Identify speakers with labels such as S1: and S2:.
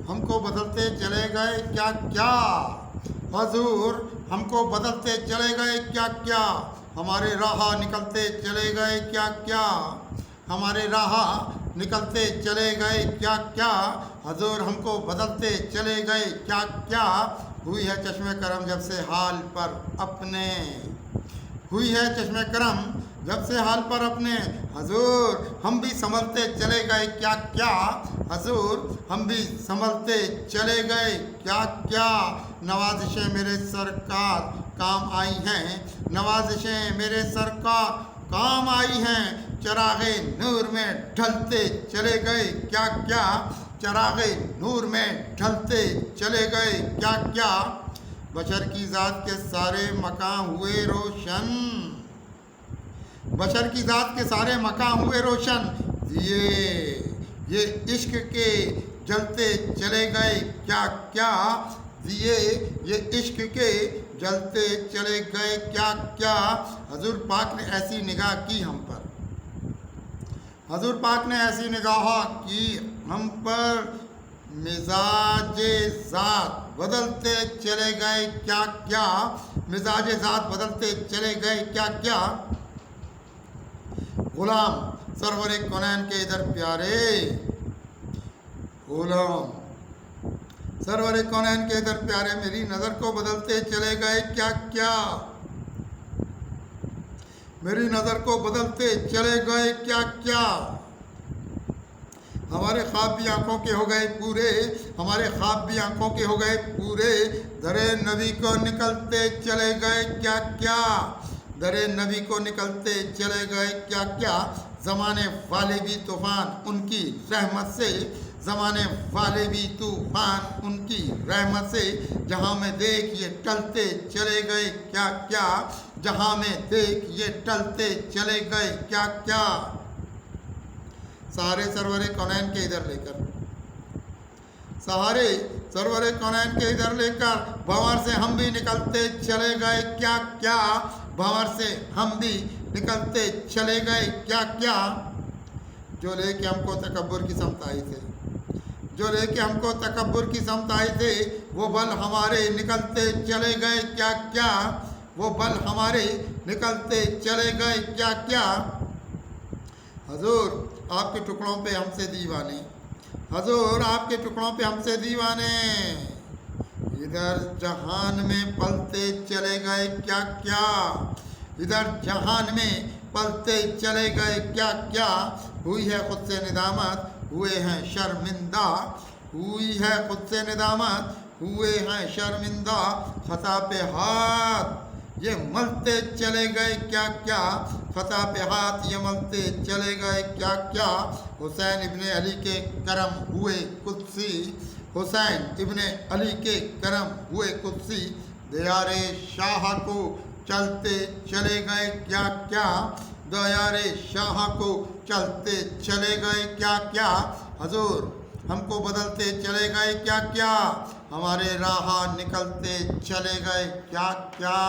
S1: हमको बदलते चले गए क्या क्या। हजूर हमको बदलते चले गए क्या क्या। हमारे राह निकलते चले गए क्या क्या। हमारे राह निकलते चले गए क्या क्या। हजूर हमको बदलते चले गए क्या क्या। हुई है चश्मे करम जब से हाल पर अपने। हुई है चश्मे करम जब से हाल पर अपने। हजूर हम भी संभलते चले गए क्या क्या। हजूर हम भी संभलते चले गए क्या क्या। नवाजिशें मेरे सरकार काम आई हैं। नवाजिशें मेरे सरकार काम आई हैं। चरागे नूर में ढलते चले गए क्या क्या। चरागे नूर में ढलते चले गए क्या क्या। बशर की ज़ात के सारे मकाम हुए रोशन। बशर की ज़ात के सारे मकाम हुए रोशन। ये इश्क के जलते चले गए क्या क्या। ये इश्क के जलते चले गए क्या क्या। हजूर पाक ने ऐसी निगाह की हम पर। हजूर पाक ने ऐसी निगाह की हम पर। मिजाजे ज़ात बदलते चले गए क्या क्या। मिजाजे ज़ात बदलते चले गए क्या क्या। गुलाम सरवरे कौनैन के इधर प्यारे। गुलाम सरवरे कौनैन के इधर प्यारे मेरी नज़र को बदलते चले गए क्या क्या। मेरी नज़र को बदलते चले गए क्या क्या। हमारे ख्वाब भी आंखों के हो गए पूरे। हमारे ख्वाब भी आंखों के हो गए पूरे। दरे नबी को निकलते चले गए क्या क्या। दरे नबी को निकलते चले गए क्या क्या। ज़माने वाले भी तूफ़ान उनकी रहमत से। ज़माने वाले भी तूफ़ान उनकी रहमत से। जहाँ में देख ये टलते चले गए क्या क्या। जहाँ में देख ये टलते चले गए क्या क्या। सहारे सरवरे कौनैन के इधर लेकर। सहारे सरवरे कौनैन के इधर लेकर। भंवर से हम भी निकलते चले गए क्या क्या। भंवर से हम भी निकलते चले गए क्या क्या। जो लेके हमको तकब्बुर की समताई थे। जो लेके हमको तकब्बुर की समताई थे। वो बल हमारे निकलते चले गए क्या क्या। वो बल हमारे निकलते चले गए क्या क्या। हजूर आपके टुकड़ों पे हमसे दीवाने। हजूर आपके टुकड़ों पे हमसे दीवाने। इधर जहान में पलते चले गए क्या क्या। इधर जहान में पलते चले गए क्या क्या। हुई है खुद से निदामत हुए हैं शर्मिंदा। हुई है खुद से निदामत हुए हैं शर्मिंदा। खता पे हाथ ये मलते चले गए क्या क्या। खता पे हाथ ये मलते चले गए क्या क्या। हुसैन इब्ने अली के करम हुए कुद्सी। हुसैन इब्ने अली के करम हुए कुद्सी। दयारे शाह को चलते चले गए क्या क्या। दयारे शाह को चलते चले गए क्या क्या। हजूर हमको बदलते चले गए क्या क्या। हमारे राह निकलते चले गए क्या क्या।